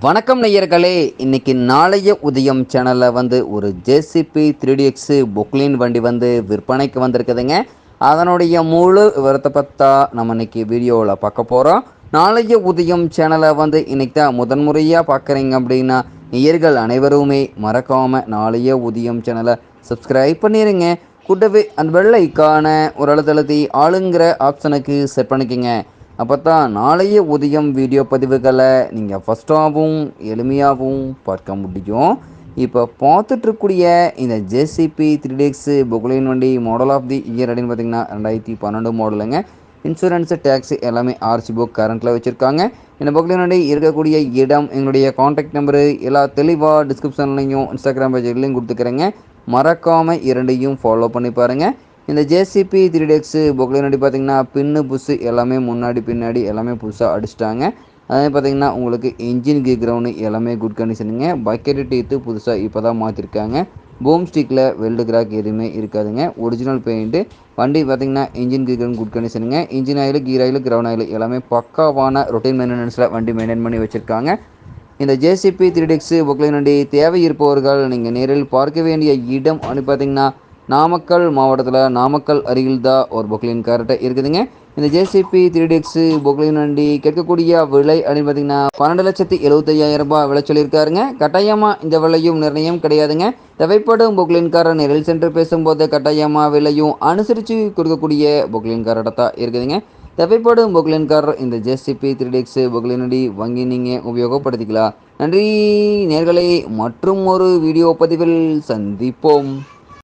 வணக்கம் நேயர்களே. இன்னைக்கு நாளைய உதயம் சேனலில் ஒரு ஜேசிபி 3DX பொக்லின் வண்டி விற்பனைக்கு வந்திருக்குதுங்க. அதனுடைய முழு விவரத்தை பற்றா நம்ம இன்னைக்கு வீடியோவில் பார்க்க போகிறோம். நாளைய உதயம் சேனலை இன்னைக்கு தான் முதன்முறையாக பார்க்குறீங்க அப்படின்னா நேயர்கள் அனைவருமே மறக்காமல் நாளைய உதயம் சேனலை சப்ஸ்கிரைப் பண்ணிடுங்க. கூட்டவே அந்த வெள்ளைக்கான ஒரு அழுத்தழுத்தி ஆளுங்கிற ஆப்ஷனுக்கு செட் பண்ணிக்கோங்க. அப்போ தான் நாளைய உதயம் வீடியோ பதிவுகளை நீங்கள் ஃபஸ்ட்டாகவும் எளிமையாகவும் பார்க்க முடியும். இப்போ பார்த்துட்ருக்கூடிய இந்த ஜேசிபி 3DX பொக்லின் வண்டி மாடல் ஆஃப் தி இயர் அப்படின்னு பார்த்தீங்கன்னா 2012 மாடலுங்க. இன்சூரன்ஸு டேக்ஸு எல்லாமே ஆர்சி புக் கரண்ட்டில் வச்சுருக்காங்க. இந்த பொக்லின் வண்டி இருக்கக்கூடிய இடம், எங்களுடைய காண்டாக்ட் நம்பரு எல்லாம் தெளிவாக டிஸ்கிரிப்ஷன்லையும் இன்ஸ்டாகிராம் பேஜ்லையும் கொடுத்துக்கிறேங்க. மறக்காமல் இரண்டையும் ஃபாலோ பண்ணி பாருங்கள். இந்த ஜேசிபி 3DX பொக்லின் வண்டி பார்த்திங்கன்னா பின்னு புஷு எல்லாமே முன்னாடி பின்னாடி எல்லாமே புதுசாக அடிச்சிட்டாங்க. அதே பார்த்திங்கன்னா உங்களுக்கு இன்ஜின் கீ கிரவுண்டு எல்லாமே குட் கண்டிஷனுங்க. பக்கெட்டு டீத்து புதுசாக இப்போ தான் மாற்றிருக்காங்க. பூம் ஸ்டிக்கில் வெல்டு கிராக் எதுவுமே இருக்காதுங்க. Original paint. வண்டி பார்த்திங்கன்னா இன்ஜின் கீ கிரவுண்ட் குட் கண்டிஷனுங்க. Engine oil, gear oil, ground oil எல்லாமே பக்காவான ரொட்டீன் மெயின்டெனன்ஸில் வண்டி மெயின்டைன் பண்ணி வச்சுருக்காங்க. இந்த ஜேசிபி 3DX பொக்லின் வண்டி தேவை இருப்பவர்கள் நீங்கள் நேரில் பார்க்க வேண்டிய இடம் அப்படின்னு பார்த்தீங்கன்னா நாமக்கல் மாவட்டத்தில் நாமக்கல் அருகில் தான் ஒரு பொக்லின் கரெக்டாக இருக்குதுங்க. இந்த ஜேசிபி 3DX பொக்லின் வண்டி கேட்கக்கூடிய விலை அப்படின்னு பார்த்தீங்கன்னா 12,75,000 ரூபாய் விலை சொல்லியிருக்காருங்க. கட்டாயமாக இந்த விலையும் நிர்ணயம் கிடையாதுங்க. தேவைப்படும் பொக்லின்காரர் நேரில் சென்று பேசும்போது கட்டாயமாக விலையும் அனுசரித்து கொடுக்கக்கூடிய பொக்லின்காரர்கிட்ட தான் இருக்குதுங்க. தேவைப்படும் பொக்லின்காரர் இந்த ஜேசிபி 3DX பொக்லின் வண்டி வாங்கி நீங்கள் உபயோகப்படுத்திக்கலாம். நன்றி நேயர்களே, மற்றும் ஒரு வீடியோ பதிவில் சந்திப்போம்.